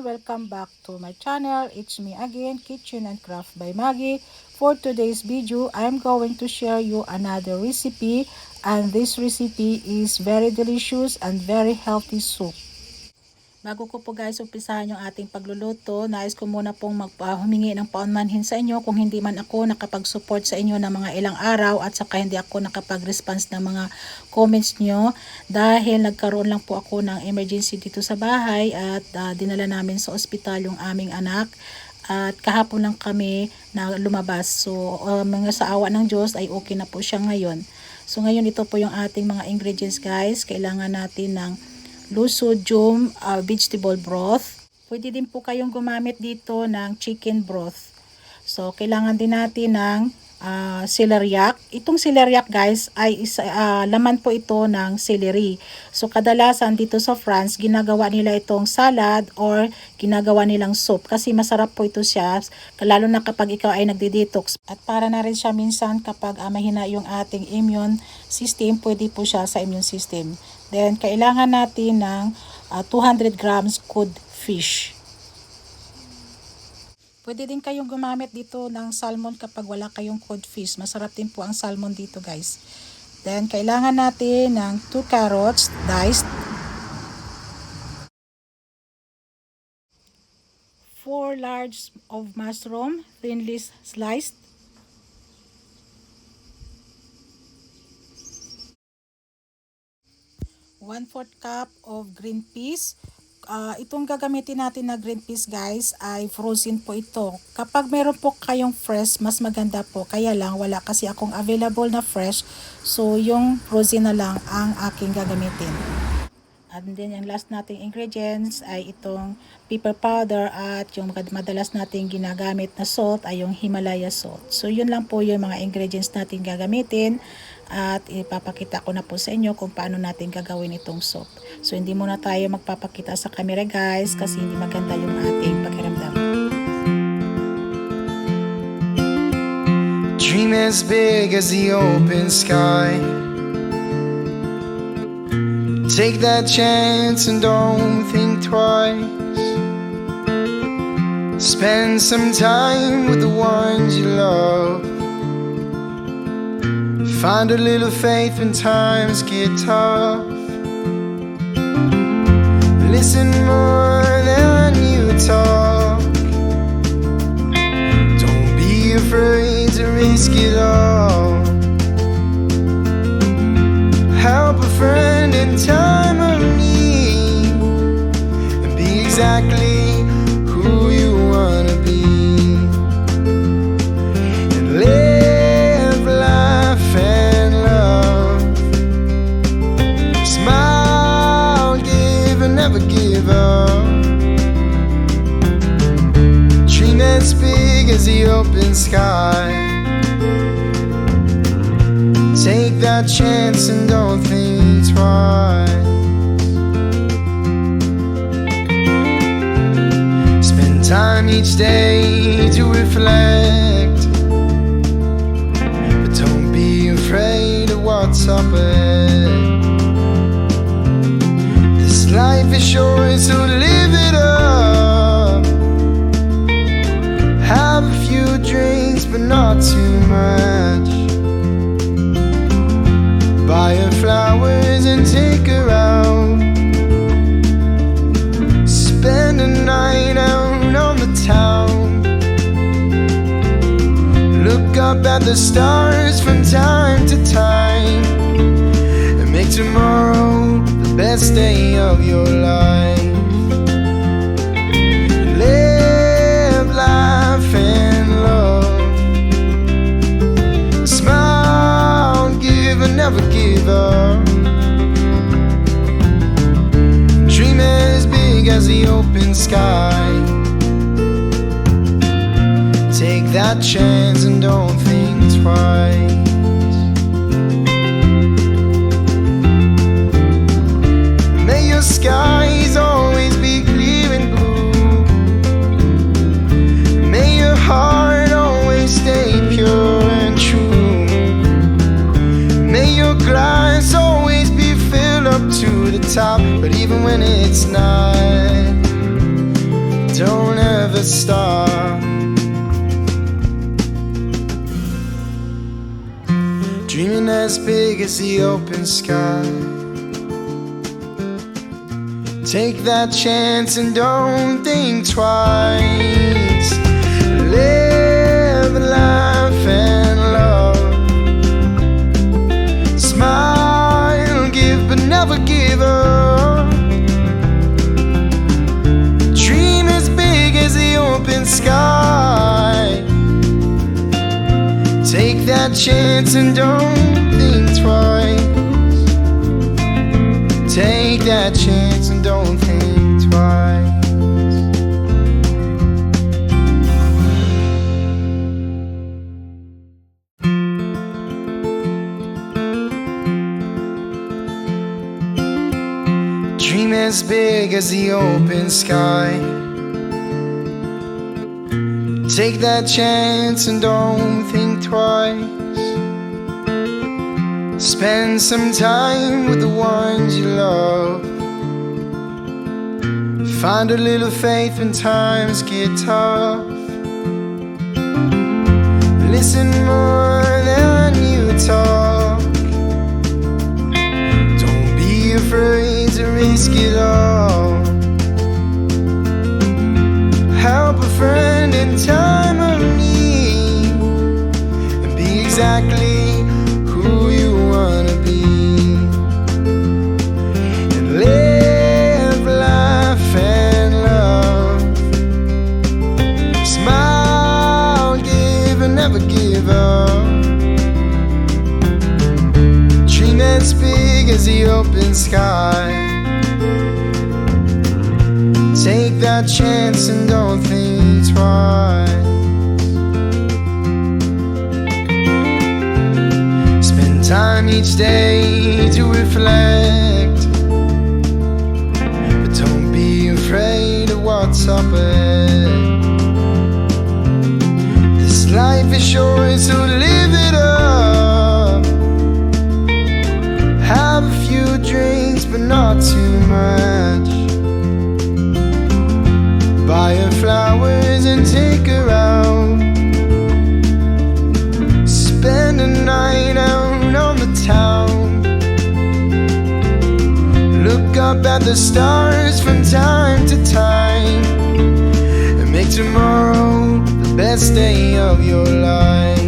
everyone! Welcome back to my channel. It's me again, Kitchen and Craft by Maggie. For today's video, I'm going to share you another recipe, and this recipe is very delicious and very healthy soup. Bago ko po guys umpisahan yung ating pagluluto, nais ko muna pong humingi ng paunmanhin sa inyo kung hindi man ako nakapag-support sa inyo ng mga ilang araw at saka hindi ako nakapag-response ng mga comments nyo dahil nagkaroon lang po ako ng emergency dito sa bahay at dinala namin sa ospital yung aming anak. At kahapon lang kami na lumabas. So mga sa awa ng Diyos ay okay na po siya ngayon. So ngayon ito po yung ating mga ingredients guys. Kailangan natin ng lusodium vegetable broth. Pwede din po kayong gumamit dito ng chicken broth. So, kailangan din natin ng celeriac. Itong celeriac guys ay laman po ito ng celery. So, kadalasan dito sa France, ginagawa nila itong salad or ginagawa nilang soup. Kasi masarap po ito siya, lalo na kapag ikaw ay nagde-detox. At para na rin siya minsan kapag mahina yung ating immune system, pwede po siya sa immune system. Then, kailangan natin ng 200 grams cod fish. Pwede din kayong gumamit dito ng salmon kapag wala kayong cod fish. Masarap din po ang salmon dito guys. Then, kailangan natin ng 2 carrots diced, 4 large of mushroom thinly sliced, 1/4 cup of green peas. Itong gagamitin natin na green peas guys ay frozen po ito. Kapag meron po kayong fresh, mas maganda po. Kaya lang wala kasi akong available na fresh. So yung frozen na lang ang aking gagamitin. And then yung last nating ingredients ay itong pepper powder at yung madalas nating ginagamit na salt ay yung Himalaya salt. So yun lang po yung mga ingredients natin gagamitin. At ipapakita ko na po sa inyo kung paano natin gagawin itong soup. So hindi muna tayo magpapakita sa camera guys kasi hindi maganda yung ating pakiramdam. Dream as big as the open sky. Take that chance and don't think twice. Spend some time with the ones you love. Find a little faith when times get tough. Listen more than you talk. Don't be afraid to risk it all. Help a friend in time of need and be exactly who you wanna be. And live life and love. Smile, give and never give up. Dream as big as the open sky. Take that chance and don't think twice. Spend time each day to reflect, but don't be afraid of what's up ahead. This life is short, so live it up. Have a few drinks, but not too much. Buy her flowers and take her out. Spend a night out on the town. Look up at the stars from time to time and make tomorrow the best day of your life. Live life and love. Smile, give and never give up. Dream as big as the open sky. Take that chance and don't think twice. May your skies always be clear and blue. May your heart always stay pure and true. May your glass always be filled up to the top. But even when it's not, Dreaming as big as the open sky. Take that chance and don't think twice. Live life and love. Smile, give but never give up. Dream as big as the open sky. Take that chance and don't think twice. Take that chance and don't think twice. Dream as big as the open sky. Take that chance and don't think twice. Spend some time with the ones you love. Find a little faith when times get tough. Listen more than you talk. Don't be afraid to risk it all. Help a friend in time of need, and be exactly who you wanna be. And live life and love. Smile, give and never give up. Dream as big as the open sky. Take that chance and don't think twice. Spend time each day to reflect, but don't be afraid of what's up ahead. This life is short, so live it up. Have a few drinks, but not too much. Buy her flowers and take her out. Spend a night out on the town. Look up at the stars from time to time, and make tomorrow the best day of your life.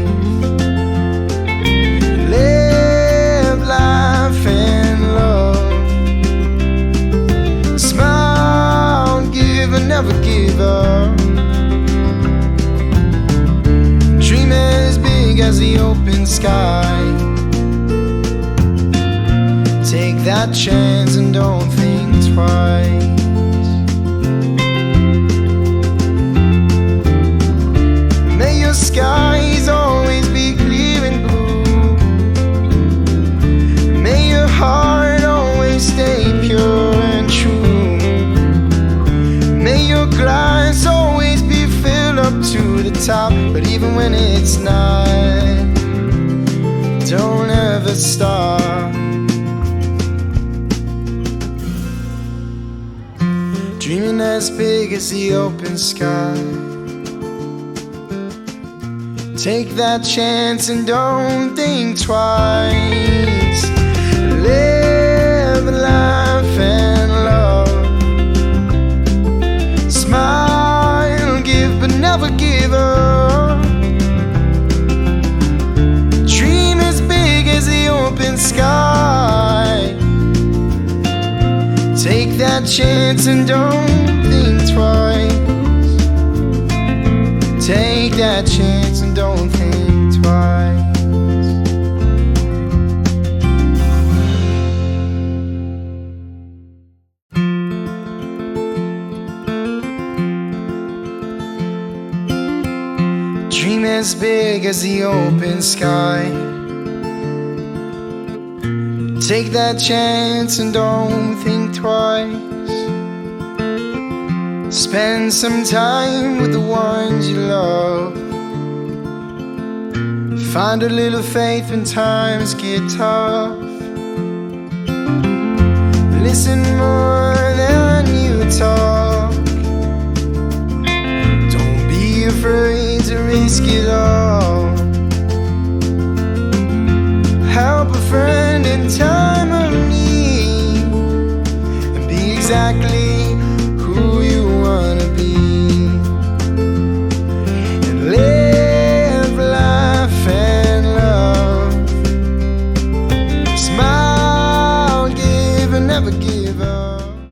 Live life and love. Smile, give and never give up. Dream as big as the open sky. Take that chance and don't think twice. May your skies always be clear and blue. May your heart always stay pure and true. May your glass always be filled up to the top. But even when it's not, don't ever stop. Dreaming as big as the open sky. Take that chance and don't think twice. Live life and love. Smile, give but never give up. Dream as big as the open sky. Take that chance and don't think twice. Take that chance and don't think twice. Dream as big as the open sky. Take that chance and don't think twice. Spend some time with the ones you love. Find a little faith when times get tough. Listen more than you talk. Don't be afraid to risk it all. friend in time of need, and be exactly who you wanna be, and live life and love. Smile, give and never give.